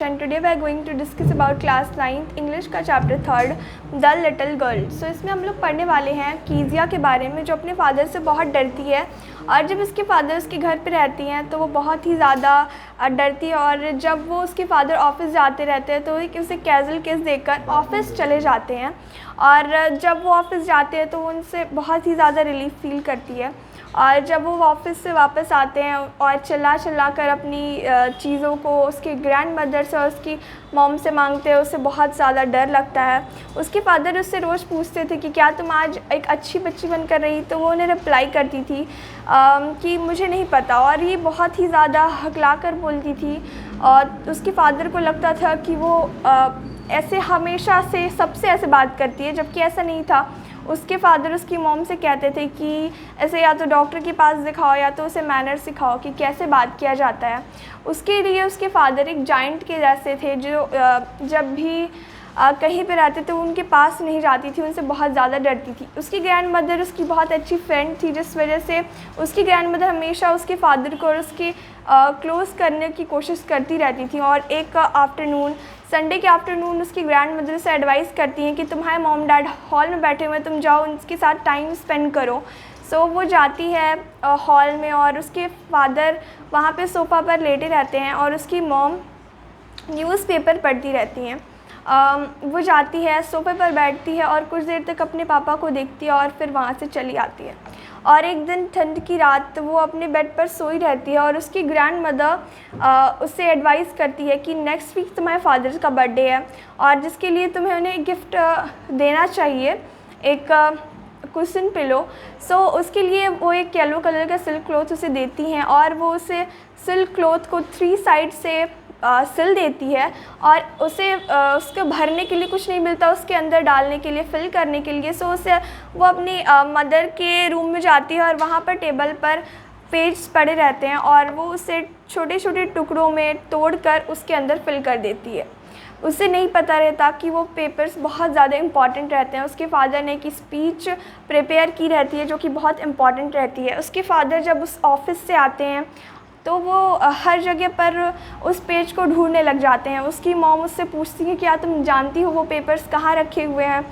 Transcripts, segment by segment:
And today we are going to discuss about class 9th English का chapter 3 The Little Girl। इसमें हम लोग पढ़ने वाले हैं कीजिया के बारे में, जो अपने फादर से बहुत डरती है और जब उसके फादर उसके घर पे रहती हैं तो वो बहुत ही ज़्यादा डरती है। और जब वो उसके फादर ऑफिस जाते रहते हैं तो उसे कैजुअल केस देखकर ऑफिस चले जाते हैं और जब वो ऑफिस जाते हैं तो वो उनसे बहुत ही ज़्यादा रिलीफ फील करती है। और जब वो ऑफिस से वापस आते हैं और चिल्ला कर अपनी चीज़ों को उसके ग्रैंड मदर से और उसकी मॉम से मांगते हैं, उसे बहुत ज़्यादा डर लगता है। उसके फादर उससे रोज़ पूछते थे कि क्या तुम आज एक अच्छी बच्ची बनकर रही, तो वो उन्हें रिप्लाई करती थी कि मुझे नहीं पता, और ये बहुत ही ज़्यादा हकला कर बोलती थी। और उसके फादर को लगता था कि वो ऐसे हमेशा से सबसे ऐसे बात करती है, जबकि ऐसा नहीं था। उसके फादर उसकी मॉम से कहते थे कि ऐसे या तो डॉक्टर के पास दिखाओ या तो उसे मैनर सिखाओ कि कैसे बात किया जाता है। उसके लिए उसके फादर एक जाइंट के जैसे थे, जो जब भी कहीं पे रहते थे वो उनके पास नहीं जाती थी, उनसे बहुत ज़्यादा डरती थी। उसकी ग्रैंड मदर उसकी बहुत अच्छी फ्रेंड थी, जिस वजह से उसकी ग्रैंड मदर हमेशा उसके फादर को और उसके क्लोज़ करने की कोशिश करती रहती थी। और एक आफ्टरनून, संडे के आफ्टरनून, उसकी ग्रैंड मदर से एडवाइस करती हैं कि तुम्हारे मॉम डैड हॉल में बैठे हुए, तुम जाओ उनके साथ टाइम स्पेंड करो। सो वो जाती है हॉल में और उसके फादर वहाँ पे सोफ़ा पर लेटे रहते हैं और उसकी मॉम न्यूज़पेपर पढ़ती रहती हैं। वो जाती है, सोफ़े पर बैठती है और कुछ देर तक अपने पापा को देखती है और फिर वहाँ से चली आती है। और एक दिन ठंड की रात वो अपने बेड पर सोई रहती है और उसकी ग्रैंड मदर उससे एडवाइस करती है कि नेक्स्ट वीक तुम्हारे फादर का बर्थडे है और जिसके लिए तुम्हें उन्हें गिफ्ट देना चाहिए, एक कुशन पिलो। सो उसके लिए वो एक येलो कलर का सिल्क क्लॉथ उसे देती हैं और वो उसे सिल्क क्लॉथ को 3 साइड से सिल देती है और उसे उसको भरने के लिए कुछ नहीं मिलता, उसके अंदर डालने के लिए, फिल करने के लिए। सो उसे वो अपनी मदर के रूम में जाती है और वहाँ पर टेबल पर पेज पड़े रहते हैं और वो उसे छोटे छोटे टुकड़ों में तोड़कर उसके अंदर फिल कर देती है। उसे नहीं पता रहता कि वो पेपर्स बहुत ज़्यादा इम्पॉर्टेंट रहते हैं। उसके फादर ने एक स्पीच प्रिपेयर की रहती है जो कि बहुत इम्पॉर्टेंट रहती है। उसके फादर जब उस ऑफिस से आते हैं तो वो हर जगह पर उस पेज को ढूंढने लग जाते हैं। उसकी मॉम उससे पूछती है क्या तुम जानती हो वो पेपर्स कहाँ रखे हुए हैं,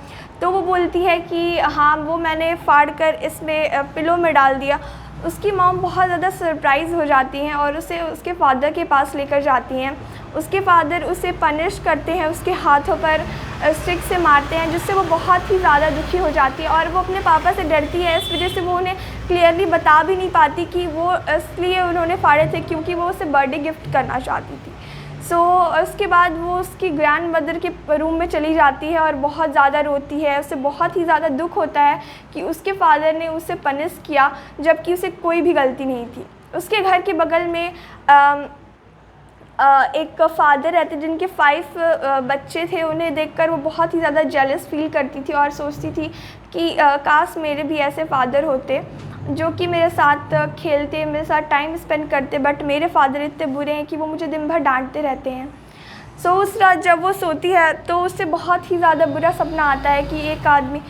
तो वो बोलती है कि हाँ, वो मैंने फाड़ कर इसमें पिलो में डाल दिया। उसकी मॉम बहुत ज़्यादा सरप्राइज़ हो जाती हैं और उसे उसके फादर के पास लेकर जाती हैं। उसके फादर उसे पनिश करते हैं, उसके हाथों पर स्टिक से मारते हैं, जिससे वो बहुत ही ज़्यादा दुखी हो जाती है और वो अपने पापा से डरती है। इस वजह से वो उन्हें क्लियरली बता भी नहीं पाती कि वो इसलिए उन्होंने फाड़े थे क्योंकि वो उसे बर्थडे गिफ्ट करना चाहती थी। सो उसके बाद वो उसकी ग्रैंड मदर के रूम में चली जाती है और बहुत ज़्यादा रोती है। उसे बहुत ही ज़्यादा दुख होता है कि उसके फादर ने उसे पनिश किया जबकि उसे कोई भी गलती नहीं थी। उसके घर के बगल में एक फादर रहते जिनके 5 बच्चे थे। उन्हें देखकर वो बहुत ही ज़्यादा जेलस फील करती थी और सोचती थी कि काश मेरे भी ऐसे फादर होते जो कि मेरे साथ खेलते, मेरे साथ टाइम स्पेंड करते, बट मेरे फादर इतने बुरे हैं कि वो मुझे दिन भर डांटते रहते हैं। सो उस रात जब वो सोती है तो उससे बहुत ही ज़्यादा बुरा सपना आता है कि एक आदमी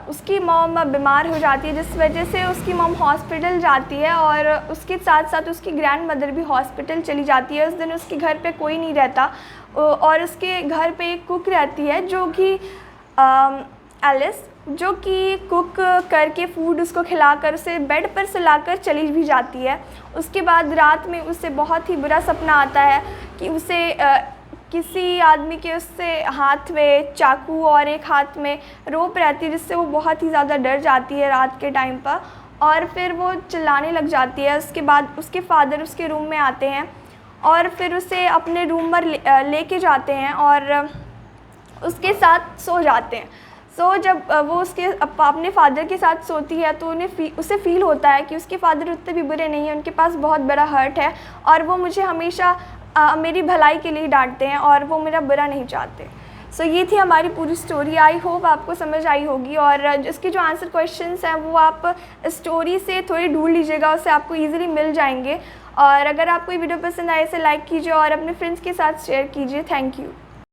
उसकी मॉम बीमार हो जाती है, जिस वजह से उसकी मॉम हॉस्पिटल जाती है और उसके साथ साथ उसकी ग्रैंड मदर भी हॉस्पिटल चली जाती है। उस दिन उसके घर पे कोई नहीं रहता और उसके घर पे एक कुक रहती है जो कि एलिस, जो कि कुक करके फूड उसको खिलाकर उसे बेड पर सुलाकर चली भी जाती है। उसके बाद रात में उसे बहुत ही बुरा सपना आता है कि उसे किसी आदमी के उससे हाथ में चाकू और एक हाथ में रोप रहती है, जिससे वो बहुत ही ज़्यादा डर जाती है रात के टाइम पर और फिर वो चिल्लाने लग जाती है। उसके बाद उसके फादर उसके रूम में आते हैं और फिर उसे अपने रूम पर लेके जाते हैं और उसके साथ सो जाते हैं। सो जब वो उसके अपने फादर के साथ सोती है तो उसे फ़ील होता है कि उसके फादर उतने भी बुरे नहीं हैं, उनके पास बहुत बड़ा हर्ट है और वो मुझे हमेशा मेरी भलाई के लिए डांटते हैं और वो मेरा बुरा नहीं चाहते। सो ये थी हमारी पूरी स्टोरी। आई होप आपको समझ आई होगी और इसके जो आंसर क्वेश्चंस हैं वो आप स्टोरी से थोड़ी ढूंढ लीजिएगा, उससे आपको ईजिली मिल जाएंगे। और अगर आपको ये वीडियो पसंद आए इसे लाइक कीजिए और अपने फ्रेंड्स के साथ शेयर कीजिए। Thank you.